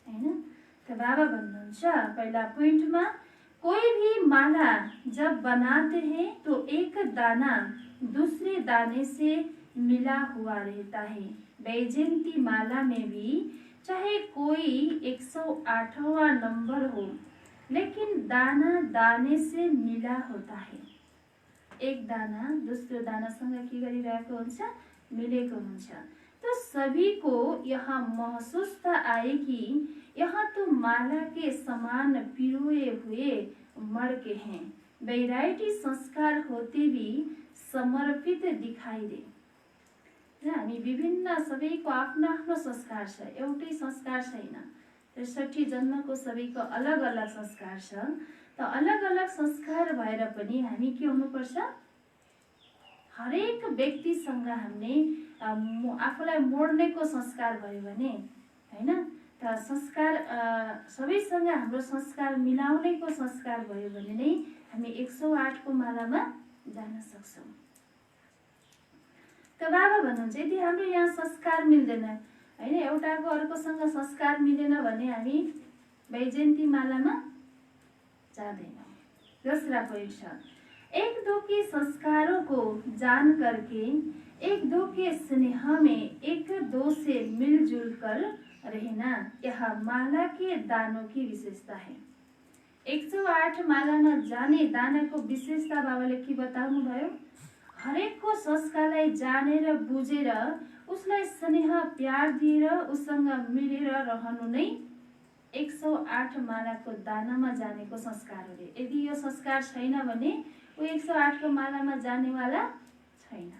हैन। त बाबा भन्नुहुन्छ पहिला पोइन्टमा कोई भी माला जब बनाते हैं तो एक दाना दूसरे दाने से मिला हुआ रहता है। वैजयंती माला में भी चाहे कोई 108वां नंबर हो, लेकिन दाना दाने से मिला होता है। एक दाना दोस्रो दानासँग के गरिरहेको हुन्छ, मिलेको हुन्छ। तो सभी को यहाँ महसूस था आए कि यहाँ तो माला के समान पिरोए हुए मड़के हैं। वैरायटी संस्कार होते भी समर्पित दिखाई दे। हामी विभिन्न सबैको आफ्नो आफ्नो संस्कार छ, एउटै संस्कार छैन। 63 जन्मको सबैको अलग अलग संस्कार छ। त अलग अलग संस्कार भएर पनि हामी के हुनुपर्छ, हरेक व्यक्तिसँग हामीले आफूलाई मोड्नेको संस्कार भयो भने हैन, त संस्कार सबैसँग हाम्रो संस्कार मिलाउनेको संस्कार भयो भने नै हामी 108 को मालामा जान सक्छौं। त बाबा भन्नुहुन्छ यदि हाम्रो यहाँ संस्कार मिल्दैन हैन, एउटाको अर्कोसँग संस्कार मिलेन भने हामी वैजयन्ती मालामा जाँदैनौं। दूसरा पॉइंट छ, एक दो के संस्कारों को जान करके एक दो के स्नेह में एक दो से मिलजुल कर रहना, यह माला के दानों की विशेषता है। 108 मालामा जाने दानाको विशेषता बाबाले के बताउनु भयो, हरेकको संस्कारलाई जानेर बुझेर उसलाई स्नेह प्यार दिएर उसँग मिलेर रहनु नै 108 मालाको दानामा जानेको संस्कार हो। यदि यो संस्कार छैन भने वो 108 को मालामा जानेवाला छैन।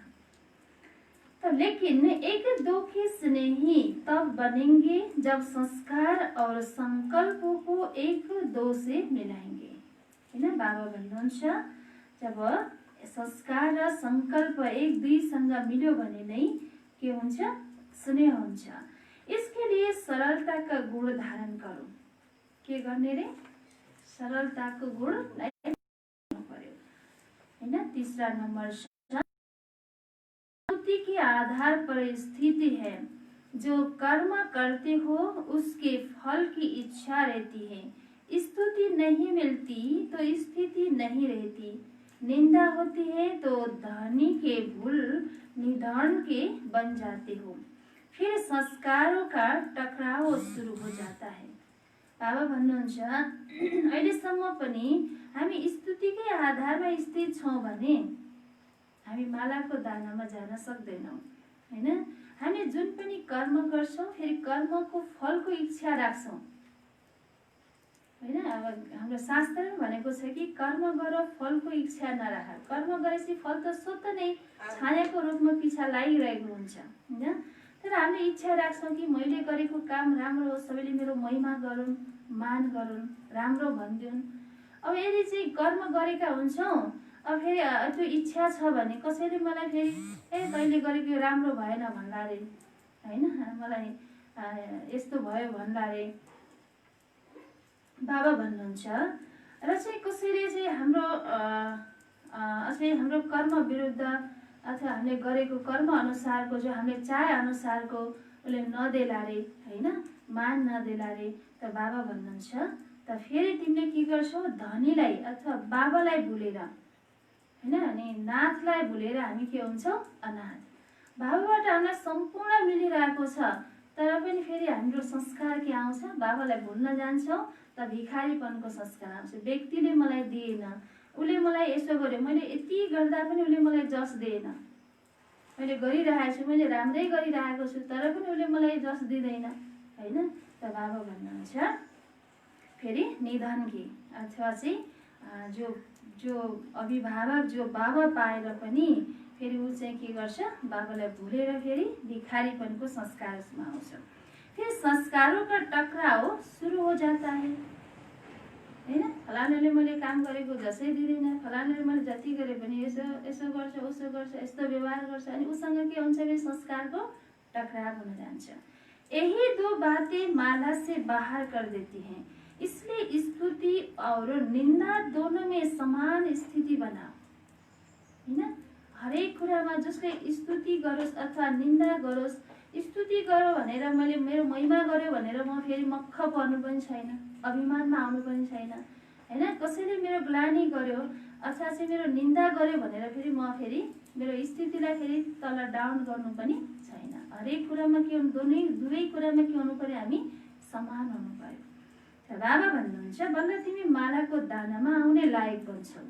तो लेकिन एक दो के स्नेही तब बनेंगे जब संस्कार और संकल्पों को एक दो से मिलाएंगे। हैन, बाबा भन्नुहुन्छ जब संस्कार र संकल्प एक दुईसँग मिल्यो भने नै के हुन्छ, स्नेह हुन्छ। इसके लिए सरलता का गुण धारण करो। के गर्ने रे, सरलता को गुण पर्यो हैन। तीसरा नंबर स्थिति के आधार पर स्थिति है, जो कर्म करते हो उसके फल की इच्छा रहती है। स्तुति नहीं मिलती तो स्थिति नहीं रहती, निंदा होती है तो धनी के भूल निधन के बन जाते हो, फिर संस्कारों का टकराव शुरू हो जाता है। बाबा भन्नुहुन्छ अहिलेसम्म पनि हामी स्तुतिकै आधारमा स्थित छौं भने हामी मालाको दानामा जान सक्दैनौं हैन। हामी जुन पनि कर्म गर्छौं फेरि कर्मको फलको इच्छा राख्छौं हैन। अब हाम्रो शास्त्रमा भनेको छ कि कर्म गर फलको इच्छा नराख। कर्म गरेपछि फल त स्वतः नै छायाको रूपमा पिछा लागिरहेको हुन्छ हैन। तर हामीले इच्छा राख्छौं कि मैले गरेको काम राम्रो होस्, सबैले मेरो महिमा गरून्, मान गरून्, राम्रो भनिदिउन्। अब यदि चाहिँ कर्म गरेका हुन्छौं, अब फेरि त्यो इच्छा छ भने कसैले मलाई फेरि तैँले गरेको यो राम्रो भएन भन्ला रे हैन, मलाई यस्तो भयो भन्ला रे बाबा भन्नुहुन्छ। र चाहिँ कसैले चाहिँ हाम्रो कर्म विरुद्ध अथवा हामीले गरेको कर्म अनुसारको जो हामीले चाहे अनुसारको उसले नदेला रे हैन, मान नदेला रे, त बाबा भन्नुहुन्छ त फेरि तिमीले के गर्छौ, धनीलाई अथवा बाबालाई भुलेर हैन, अनि नाथलाई भुलेर हामी के हुन्छौं, अनाथ। बाबाबाट हामीलाई सम्पूर्ण मिलिरहेको छ, तर पनि फेरि हाम्रो संस्कार के आउँछ, बाबालाई भुल्न जान्छौं त भिखारीपनको संस्कार आउँछ। व्यक्तिले मलाई दिएन, उले मलाई यसो गर्यो, मैले यति गर्दा पनि उले मलाई जस दिएन, मैले गरिरहेको छु, मैले राम्रै गरिरहेको छु, तर पनि उले मलाई जस दिँदैन हैन। त बाबा भन्नुहुन्छ फेरि निधन की अथवा चाहिँ जो अभिभावक जो बाबा पाएर पनि फेरि ऊ चाहिँ के गर्छ, बाबालाई भुलेर फेरि भिखारीपनको संस्कार उसमा आउँछ। फिर संस्कारों का टकराव शुरू हो जाता है हैन। फलानाले मैले काम गरेको जसै दिँदैन, फलानाले मैले जति गरे पनि यसो गर्छ, उसो गर्छ, यस्तो व्यवहार गर्छ, अनि उसँग के हुन्छ भने संस्कारको टकराव हुन जान्छ। यही दो बातें माला से बाहर कर देती हैं, इसलिए स्तुति और निंदा दोनों में समान स्थिति बनाओ हैन। हरेक कुरामा जसले स्तुति गरोस् अथवा निंदा गरोस्, स्तुति गरो भनेर मैले मेरो महिमा गर्यो भनेर म फेरि मक्ख पर्नु पनि छैन, अभिमानमा आउनु पनि छैन हैन। कसैले मेरो ग्लानि गर्यो अथवा चाहिँ मेरो निन्दा गर्यो भनेर फेरि म फेरि मेरो स्थितिलाई फेरि तल डाउन गर्नु पनि छैन। हरेक कुरामा के हुनु, दुवै कुरामा के हुनु पर्यो, हामी समान हुनु पर्यो। त बाबा भन्नुहुन्छ बल्ल तिमी मालाको दानामा आउने लायक बन्छौ।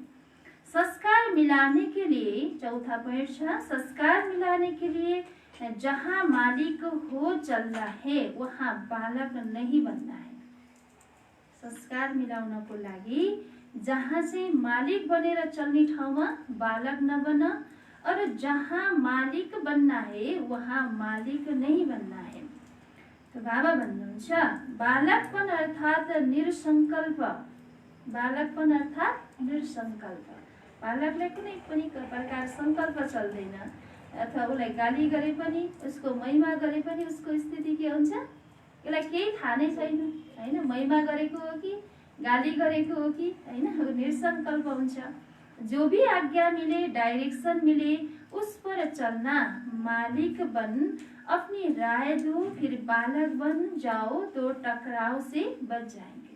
संस्कार मिलाने के लिए, चौथा पॉइंट छ, संस्कार मिलाने के लिए जहाँ मालिक हो चलना है वहाँ बालक नहीं बनना है। संस्कार मिलाउनको लागि जहाँ चाहिँ मालिक बनेर चल्ने ठाउँमा बालक नबन, और जहाँ मालिक बनना है वहाँ मालिक नहीं बनना है। तो बाबा भन्नुहुन्छ बालकपन अर्थात निरसंकल्प, बालकपन अर्थात निरसंकल्प। बालकलाई कुनै पनि प्रकार संकल्प चल्दैन, अथवा उसलाई गाली गरे पनि, उसको महिमा गरे पनि उसको स्थिति के हुन्छ, यसलाई केही थाहा नै छैन हैन। महिमा गरेको हो कि गाली गरेको हो कि हैन, निरसंकल्प हुन्छ। जो भी आज्ञा मिले, डायरेक्शन मिले, उस पर चलना। मालिक बन, अपनी राय दो, फिर बालक बन जाओ तो टकराव से बच जाएंगे।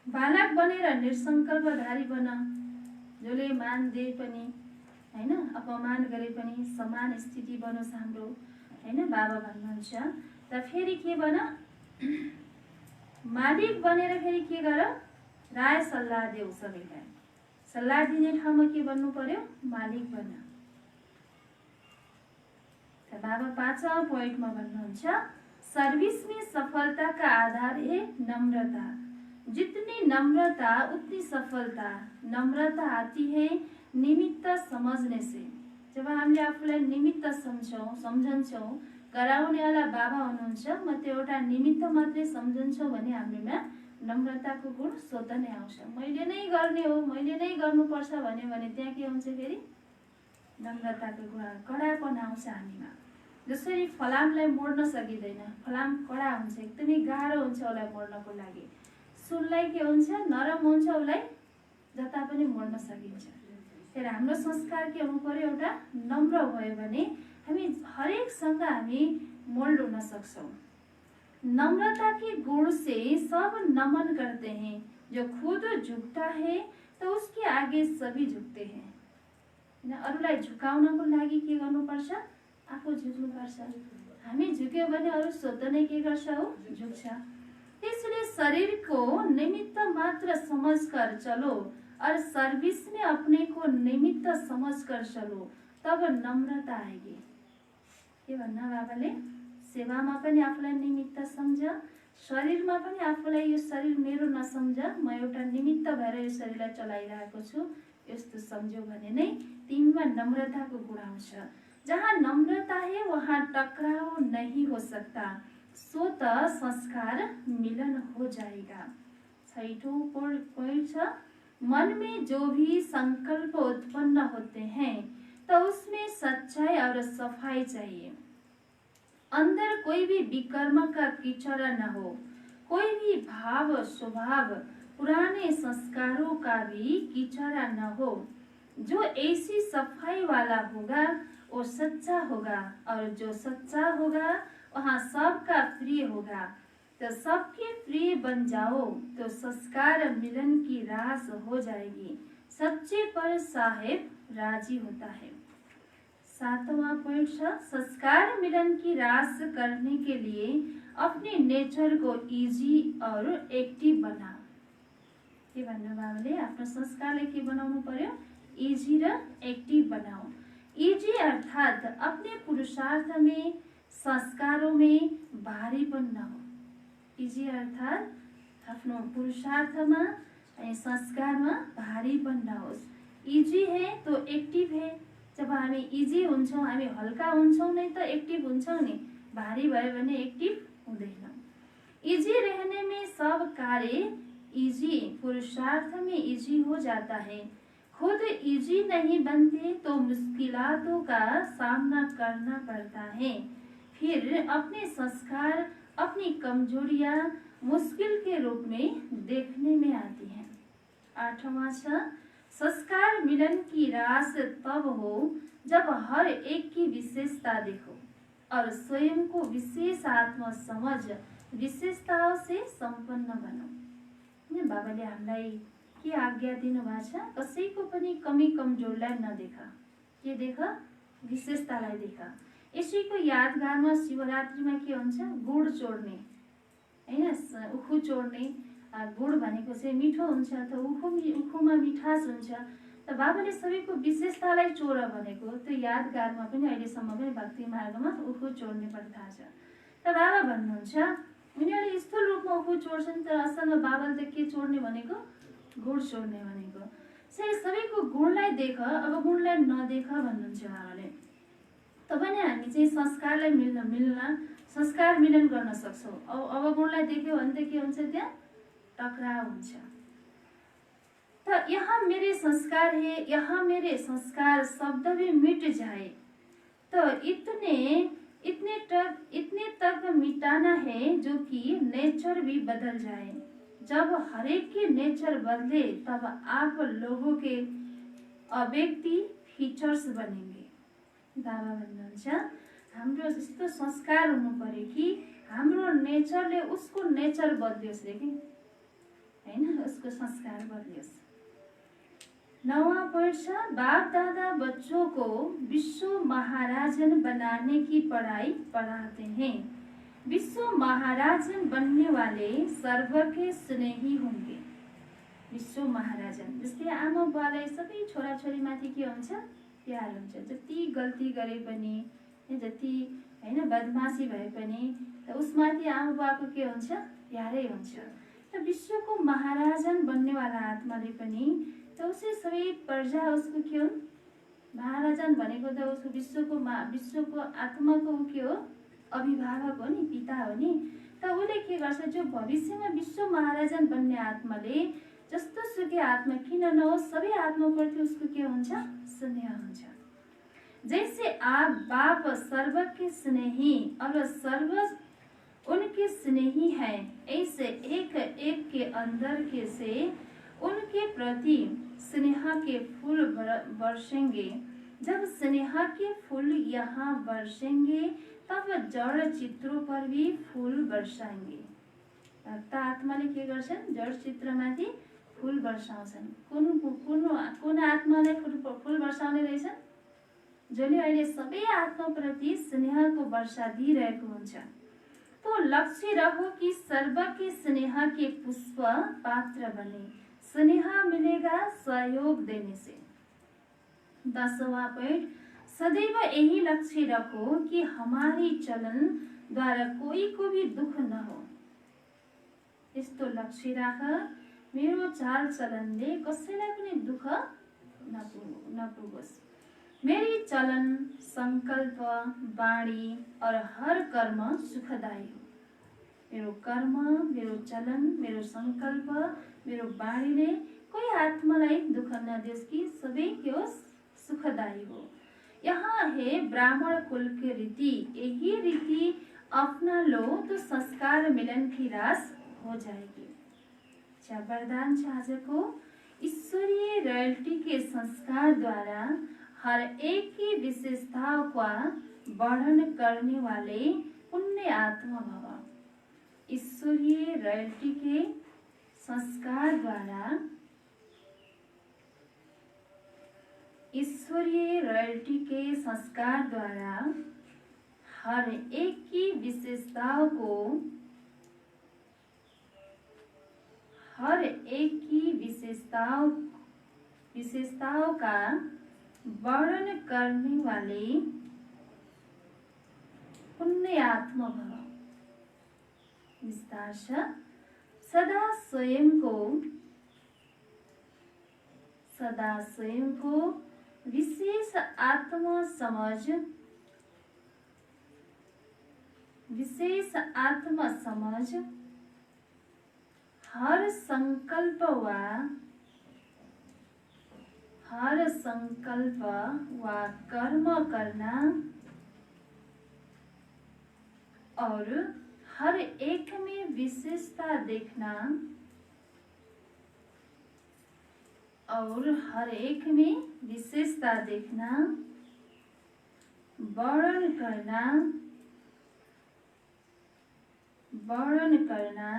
बालक बनेर निरसंकल्पधारी बन, जसले मान दे पनि हैन, अपमान गरे पनि समान स्थिति बनोस् हाम्रो हैन। बाबा भन्नुहुन्छ त फेरि के बन, मालिक बनेर फेरि के गर, राय सल्लाह देऊ, सबैलाई सल्लाह दिने ठाउँमा के बन्नु पर्यो, मालिक बन। त बाबा पाँचौं पॉइंटमा भन्नुहुन्छ सर्विस में सफलता का आधार है नम्रता। जितनी नम्रता उतनी सफलता। नम्रता आती है निमित्त समझने से। जब हामीले आफूलाई निमित्त सम्झन्छौँ, गराउनेवाला बाबा हुनुहुन्छ, म त्यो एउटा निमित्त मात्रै सम्झन्छौँ भने हामीमा नम्रताको गुण स्वतः नै आउँछ। मैले नै गर्ने हो, मैले नै गर्नुपर्छ भन्यो भने त्यहाँ के हुन्छ, फेरि नम्रताको गुण, कडापन आउँछ हामीमा। जसरी फलामलाई मोड्न सकिँदैन, फलाम कडा हुन्छ, एकदमै गाह्रो हुन्छ उसलाई मोड्नको लागि। सुनलाई के हुन्छ, नरम हुन्छ, उसलाई जता पनि मोड्न सकिन्छ। तर हाम्रो संस्कार के हुनु पर्यो, एउटा नम्र भयो भने हामी हरेकसँग हामी मोल्ड हुन सक्छौँ। नम्रता के गुण से सब नमन करते हैं। जो खुद झुकता है तो उसके आगे सभी झुकते हैं। अरूलाई झुकाउनको लागि के गर्नुपर्छ, आफू झुक्नुपर्छ। हामी झुक्यो भने अरू स्वतः नै के गर्छ, हो झुक्छ। इसलिए शरीर को निमित्त मात्र समझकर चलो और सर्विस में अपने को निमित्त समझकर चलो, तब नम्रता आएगी। के भन्नु बाबाले, सेवामा पनि आफूलाई निमित्त सम्झ, शरीरमा पनि आफूलाई यो शरीर मेरो नसम्झ, म एउटा निमित्त भएर यो शरीरलाई चलाइरहेको छु, यस्तो सम्झ्यो भने नै तिमीमा नम्रताको गुण आउँछ। जहाँ नम्रता है वहाँ टकराव नहीं हो सकता, सो त संस्कार मिलन हो जाएगा। छठौं पॉइंट छ, मन में जो भी संकल्प उत्पन्न होते हैं तो उसमें सच्चाई और सफाई चाहिए। अंदर कोई भी विकर्म का कीचड़ न हो, कोई भी भाव स्वभाव पुराने संस्कारों का भी कीचड़ा न हो। जो ऐसी सफाई वाला होगा वो सच्चा होगा, और जो सच्चा होगा वहाँ सबका प्रिय होगा। तो सबके प्रिय बन जाओ तो संस्कार मिलन की रास हो जाएगी। सच्चे पर साहेब राजी होता है। सातवां पॉइंट, संस्कार मिलन की रास करने के लिए अपने नेचर को इजी और एक्टिभ बनाओ। के भन्नु बाबाले, आफ्नो संस्कारलाई के बनाउनु पर्यो, इजी र एक्टिभ बनाओ। इजी अर्थात अपने पुरुषार्थ में, संस्कारों में भारीपन न हो। इजी अर्थात आफ्नो पुरुषार्थमा अनि संस्कारमा भारीपन नहोस्। इजी है तो एक्टिभ है। जब हामी इजी हुन्छौँ, हामी हल्का हुन्छौँ नै त एक्टिभ हुन्छौँ नि, भारी भयो भने एक्टिभ हुँदैन। इजी रहने में सब कार्य इजी, पुरुषार्थ में इजी हो जाता है। खुद इजी नहीं बनते तो मुश्किलातों का सामना करना पड़ता है। फिर अपने संस्कार, अपनी कमजोरियां मुश्किल के रूप में देखने में आती हैं। आठवां, संस्कार मिलन की रास तब हो जब हर एक की विशेषता देखो और स्वयं को विशेष आत्म समझ विशेषताओं से संपन्न बनो। हैन बाबाले हामीलाई के आज्ञा दिनुभएको छ, कसैको पनि कमी कमजोरलाई नदेख, के देख, विशेषतालाई देख। यसैको यादगारमा शिवरात्रिमा के हुन्छ, गुड चोर्ने हैन, उखु चोर्ने। गुड भनेको चाहिँ मिठो हुन्छ, त उखुमा मिठास हुन्छ। त बाबाले सबैको विशेषतालाई चोर भनेको त्यो यादगारमा पनि अहिलेसम्म पनि भक्ति मार्गमा उखु चोर्ने प्रथा छ। त बाबा भन्नुहुन्छ उनीहरूले यस्तो रूपमा उखु चोर्छन्, तर असलमा बाबाले त के चोर्ने भनेको, गुण चोर्ने भनेको। सबैको गुणलाई देख, अब गुणलाई नदेख भन्नुहुन्छ बाबाले। तब नै हामी चाहिँ संस्कारलाई संस्कार मिलन गर्न सक्छौँ। अब गुणलाई देख्यो भने त के हुन्छ, त्यहाँ टकराव हुन्छ। तो यहाँ मेरे संस्कार है, यहाँ मेरे संस्कार शब्द भी मिट जाए तो इतने तक मिटाना है जो कि नेचर भी बदल जाए। जब हरेक की नेचर बदले तब आप लोगों के अव्यक्ति फीचर्स बनेंगे। बाबा भन्नुहुन्छ हाम्रो यस्तो संस्कार हुनु पर्यो कि हाम्रो नेचरले उसको नेचर बदलियोस् रे, कि हैन, उसको संस्कार बदलियोस्। 9वां पॉइंट, बाप दादा बच्चों को विश्व महाराजन बनाने की पढ़ाई पढ़ाते हैं। विश्व महाराजन बनने वाले सर्व के स्नेही होंगे। विश्व महाराजन जस्तै आमा बुवालाई सबै छोराछोरी माथि के हुन्छ, प्यार हुन्छ। जति गल्ती गरे पनि, जति हैन बदमाशी भए पनि त उसमाथि आमा बुवाको के हुन्छ, प्यारै हुन्छ। त विश्वको महाराजन बन्ने वाला आत्माले पनि त उसै सबै प्रजा उसको के हुन्, महाराजन भनेको त उसको विश्वको आत्माको के हो, अभिभावक हो नि, पिता हो नि। त उसले के गर्छ, जो भविष्यमा विश्व महाराजन बन्ने आत्माले जस्तो सुकै आत्मा किन नहोस्, सबै आत्माप्रति उसको के हुन्छ, स्नेह हुन्छ। जैसे आप बाप सर्व के स्नेही और सर्व उनके स्नेही हैं, ऐसे एक एक के अंदर के से उनके प्रति स्नेह के फूल बरसेंगे। जब स्नेह के फूल यहाँ बरसेंगे तब जड़ चित्रों पर भी फूल बरसाएंगे। भक्त आत्माले के गर्छन्, जड़ चित्रमाथि फूल बरसाउँछन्। कुन आत्माले फूल बरसाउने रहेछन्, जसले अहिले सबै आत्माप्रति स्नेहको वर्षा दिइरहेको हुन्छ। तो लक्ष्य रहो कि सर्व के स्नेह के पुष्प पात्र बने। स्नेह मिलेगा सहयोग देने से। 10वां पॉइंट, सदैव यही लक्ष्य रखो कि हमारी चलन द्वारा कोई को भी दुख न हो। यस्तो लक्ष्य राख, मेरो चाल चलनले कसैलाई पनि दुख नपुगोस्। मेरी चलन, संकल्प, वाणी और हर कर्म सुखदायी हो। मेरो कर्म, मेरो चलन, मेरो संकल्प, मेरो वाणीले कोही आत्मालाई दुख नदियोस् कि सबै के होस्, सुखदायी हो। यहाँ है ब्राह्मण कुल की रीति, यही रीति अपना लो तो संस्कार मिलन की रास हो जाएगी। वरदान छ आजको, ईश्वरीय रॉयल्टी के संस्कार द्वारा हर एक की विशेषताओं का वर्णन करने वाले पुण्य आत्मा भव। ईश्वरीय रॉयल्टी के संस्कार द्वारा, ईश्वरीय रॉयल्टी के संस्कार द्वारा हर एक की विशेषताओं को, हर एक की विशेषताओं का वर्णन करने वाले पुण्य आत्मा भव। विस्तार से सदा स्वयं को विशेष आत्मा समझ हर संकल्प व कर्म करना और हर एक में विशेषता देखना और हर एक में विशेषता देखना, वर्णन करना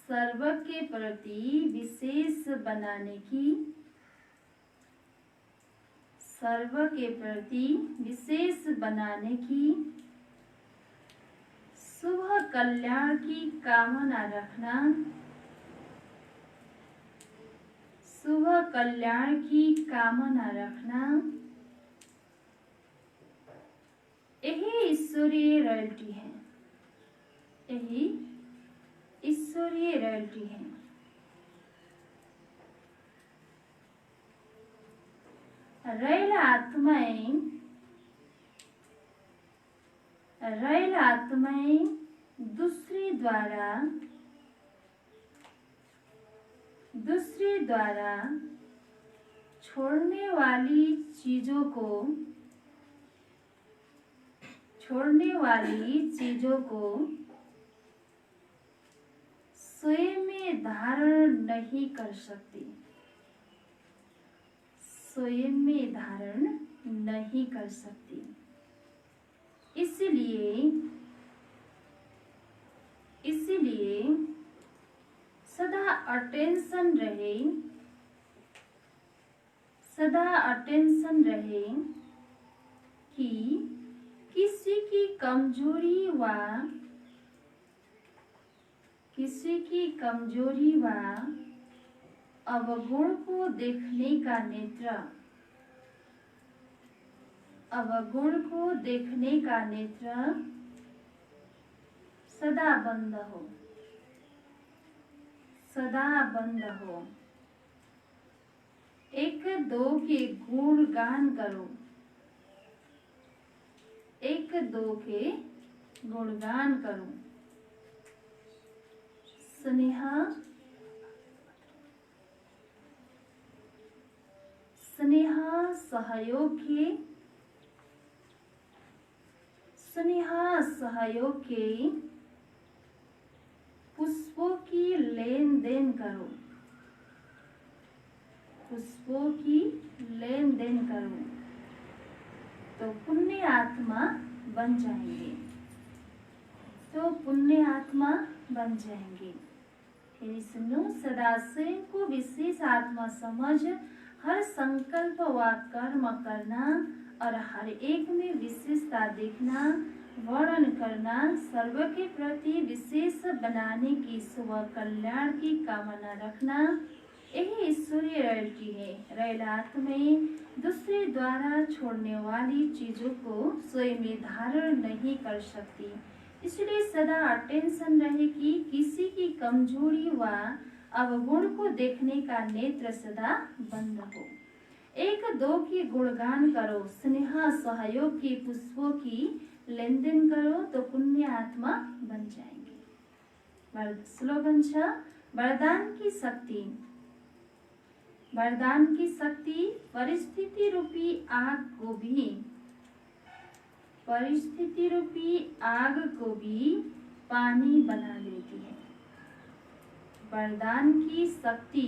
सर्व के प्रति विशेष बनाने की, सर्व के प्रति विशेष बनाने की, शुभ कल्याण की कामना रखना, शुभ कल्याण की कामना रखना, यही ईश्वरीय रॉयल्टी है, यही ईश्वरीय रॉयल्टी है। रॉयल आत्माएं दूसरे द्वारा छोड़ने वाली चीजों को स्वयं में धारण नहीं कर सकती, स्वयं में धारण नहीं कर सकती। इसलिए सदा अटेंशन रहे कि किसी की कमजोरी व अवगुण को देखने का नेत्र सदा बंद हो। एक दो के गुणगान करो, एक दो के गुणगान करो। स्नेह सहयोग के पुष्पों की लेन देन करो, पुष्पों की लेन देन करो तो पुण्य आत्मा बन जाएंगे। फिर सुनो, सदा स्वयं को विशेष आत्मा समझ हर संकल्प व कर्म करना और हर एक में विशेषता देखना, वर्णन करना, सर्व के प्रति विशेष बनाने की शुभ कल्याण की कामना रखना, यही ईश्वरीय रॉयल्टी है। रॉयल आत्माएं दूसरे द्वारा छोड़ने वाली चीजों को स्वयं में धारण नहीं कर सकती, इसलिए सदा अटेंशन रहे कि किसी की कमजोरी व अवगुण को देखने का नेत्र सदा बंद हो। एक दो की गुणगान करो, स्नेह सहयोग की पुष्पों की लेन देन करो तो पुण्य आत्मा बन जाएंगे। स्लोगन 6, वरदान की शक्ति परिस्थिति रूपी आग को भी पानी बना देती है। वरदान की शक्ति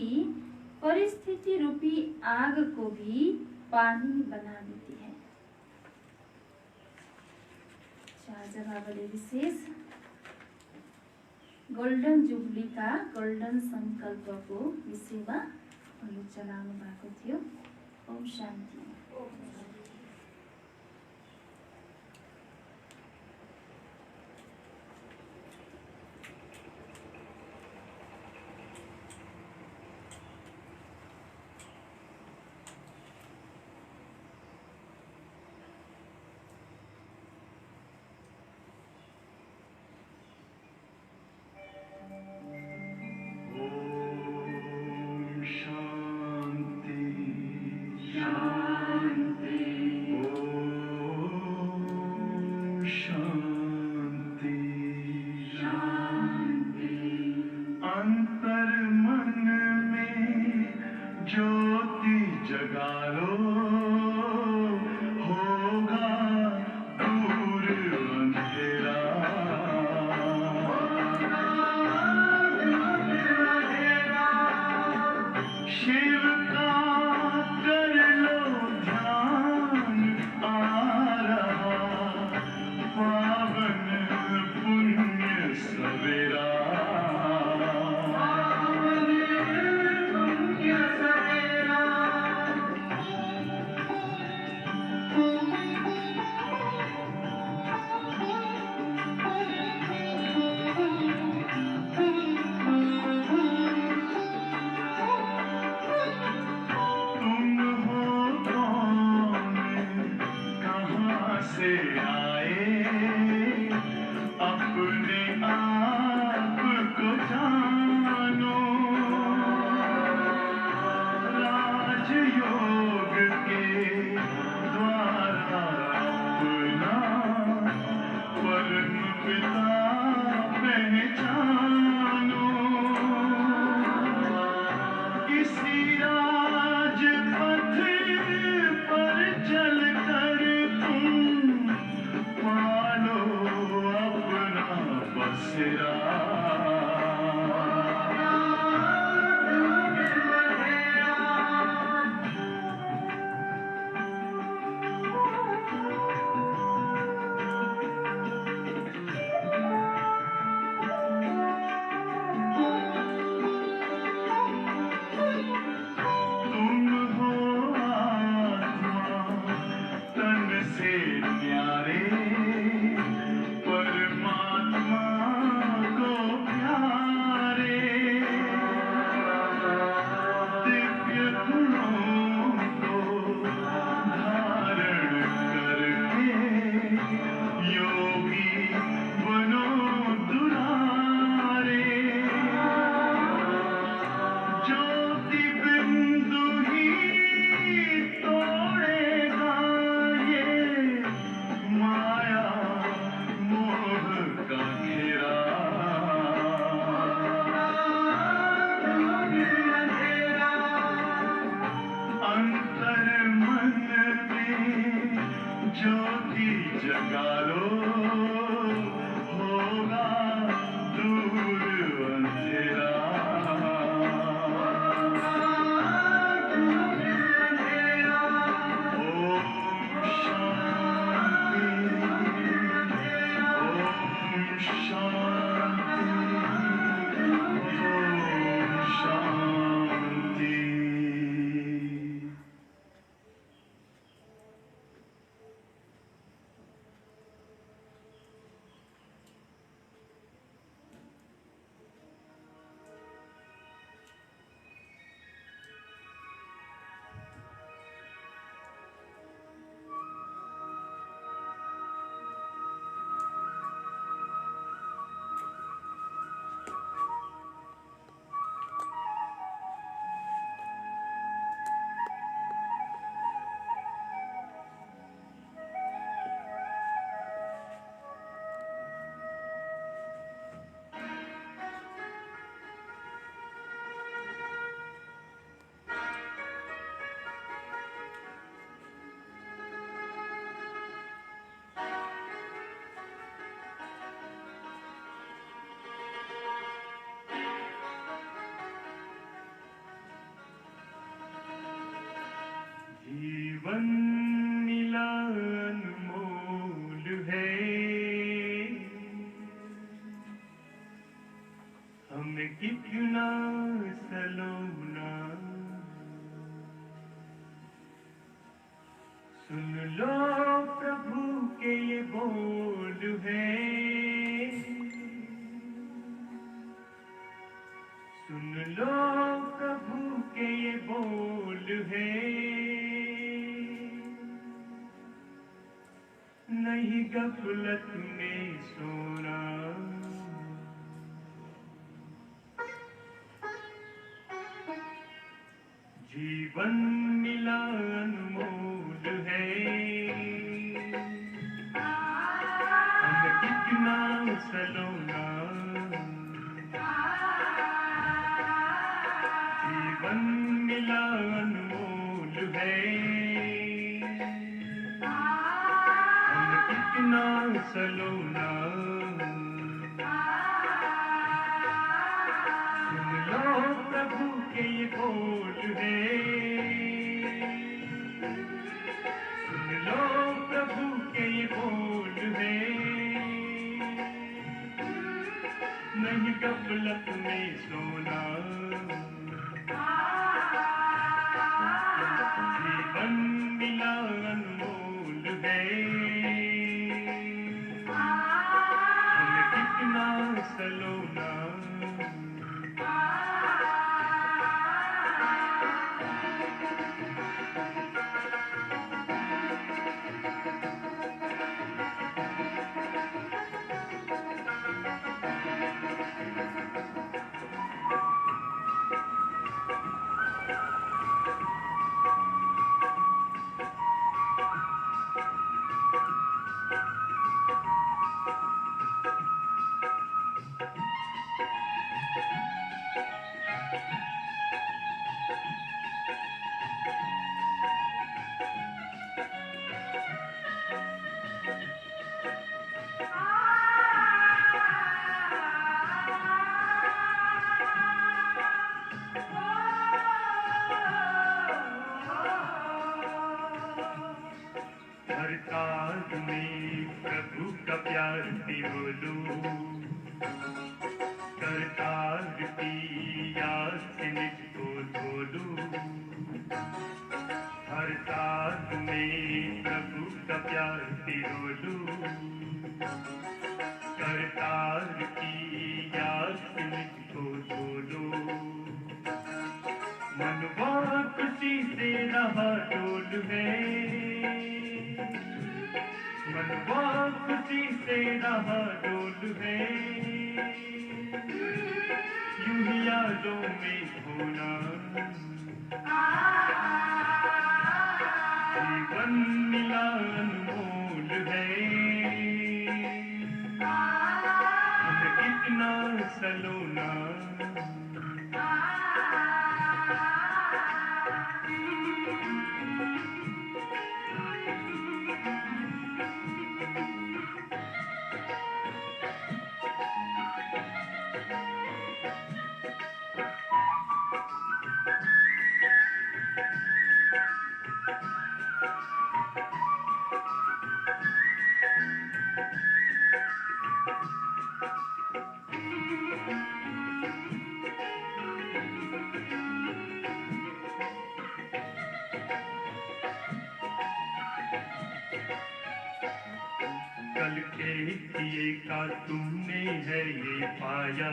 परिस्थिति रूपी आग को भी पानी बना देती है। 4 जगह बड़े विशेष गोल्डन जुबली का गोल्डन संकल्प को विषयमा चलाउनु भएको थियो। ओम शान्ति। के द्वारा अपना परम पिता पहचानो। किसी राजपथ पर चलकर तुम पालो अपना बसेरा। तुम हो आत्मा तन से न्यारे, परमात्मा को प्यारे। दिव्य गुणों को धारण करके योगी बनो दुलारे। ज्योति बिंदु ही तोड़ेगा ये माया मोह का घेरा। अंतर मन में ज्योति जगा लो, होगा दूर अंधेरा। जीवन मिला अनमोल है, हमें कितना सलोना। सुन लो प्रभु के ये बोल है, सुन लो प्रभु के ये बोल है। नहीं गफलत में सोना, जीवन मिला अनमोल है, हम कितना सलोना। जीवन मिला अनमोल है, हम कितना सलोना। सुन लो प्रभु के ये बोल है, सुन लो प्रभु के ये बोल है। नहीं गफलत में सोना, जीवन मिला अनमोल है। में प्रभु का प्यार पिरो लो, करतार की याद से निज को धो लो। हर तार में प्रभु का प्यार पिरो लो, करतार की याद से निज को धो लो। मनवा खुशी से रहा डोल है, मनवा खुशी से रहा डोल है। यूं ही यादों में खोना जीवन मिला अनमोल है। हम कितना सलोना कल के किए का तुमने है ये पाया,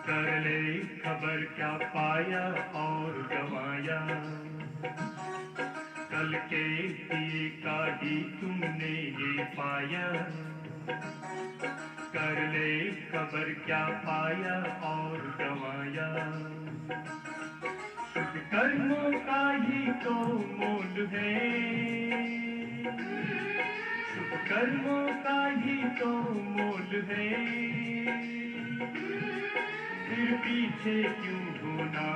कर ले खबर क्या पाया और गवाया। कल के किए का ही तुमने ये पाया, कर ले खबर क्या पाया और गवाया। शुभ कर्मों का ही तो मोल है, कर्मों का ही तो मोल है। फिर पीछे क्यों होना,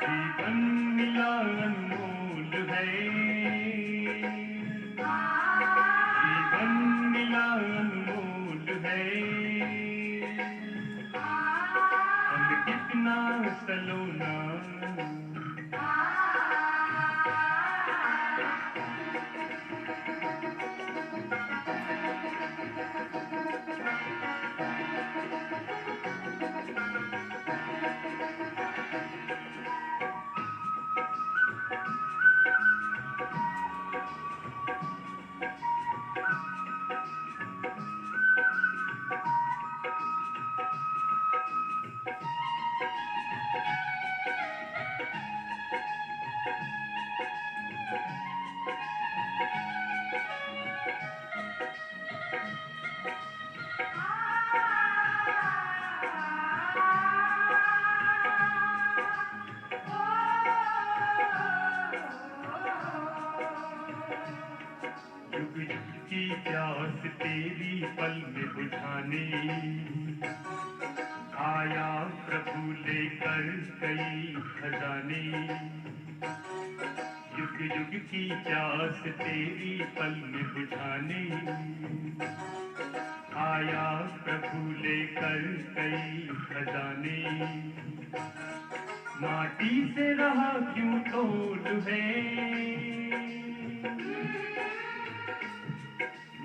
जीवन मिला अनमोल है। जीवन मिला अनमोल है। हम कितना सलोना की प्यास तेरी पल में बुझाने आया प्रभु लेकर कई खजाने। युग युग की प्यास तेरी पल में बुझाने आया प्रभु लेकर कई खजाने। माटी से रहा क्यों तोल है,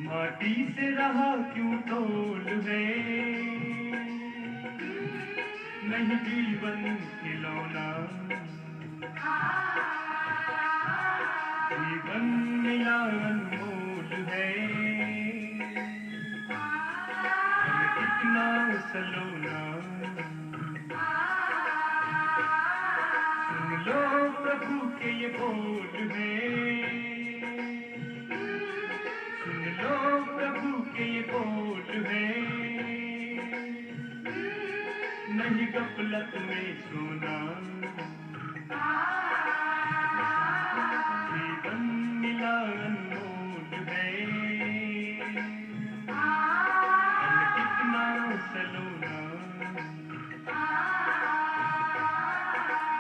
माटी से रहा क्यों तोल है। नहीं जीवन खिलौना, जीवन मिला अनमोल है। हम कितना सलोना, सुन लो प्रभु के ये बोल है, सुन लो प्रभु के ये बोल है। नहीं गफलत में सोना, जीवन मिला अनमोल है। हम कितना सलोना,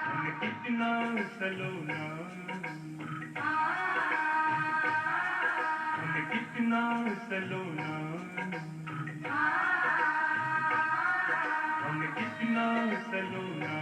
हम कितना सलोना, हम कितना सलोना, हम कितना सलोना।